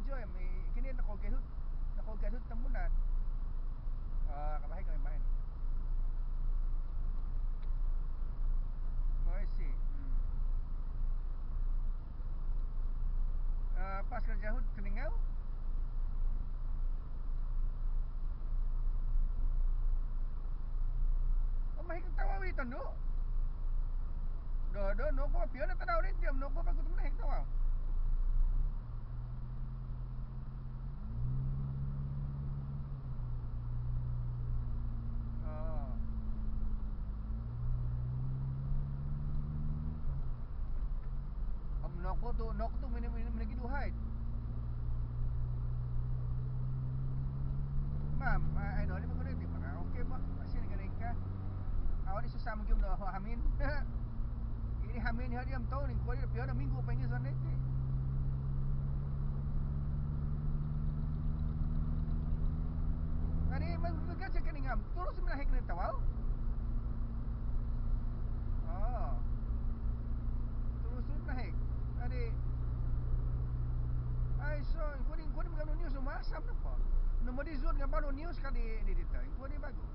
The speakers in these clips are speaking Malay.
enjoy kini nak get hut temunan kabahay kami main. Oh, I see. Pas kerja hut keningau. Mahik tawawi tando. Do no ko pio na tanaw rin tiam no ko pag kutum na hek tawaw. Nok tu minum lagi duhai. Mam, I know ni mengurus di mana. Okey mak, masih dengan engkau. Awak ni susah mungkin dah hamin. Ini hamin hari am tahu ni kau ni pio na minggu pengen sana ni. Tadi mereka cakap ni ngam, terus menahik ni tawau. Oh. Terus menahik. Tadi ai so kau ni bukan news semua asam apa. Nombor di zone dengan baru news kali di data. Kau ni bagus.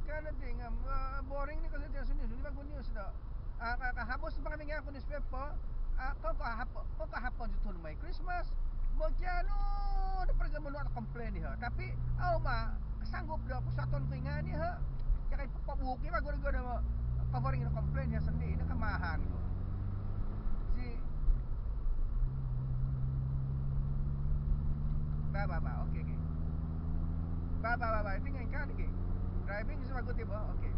Ikan nanti ngam boring ni kalau dia sunyi bagus news dah. Habis sepanjang minggu aku newspaper. Kau hapon tu mai Christmas. Bagianu dapat menolak komplain dia. Tapi awak sanggup dah persatuan keinginan ni ha. Jangan pop buku ni bagus dah covering komplain dia sendiri ni kemahan tu. Si Ba, okey. Ba. Tinggal kan lagi. Driving sebagus tiba. Okey.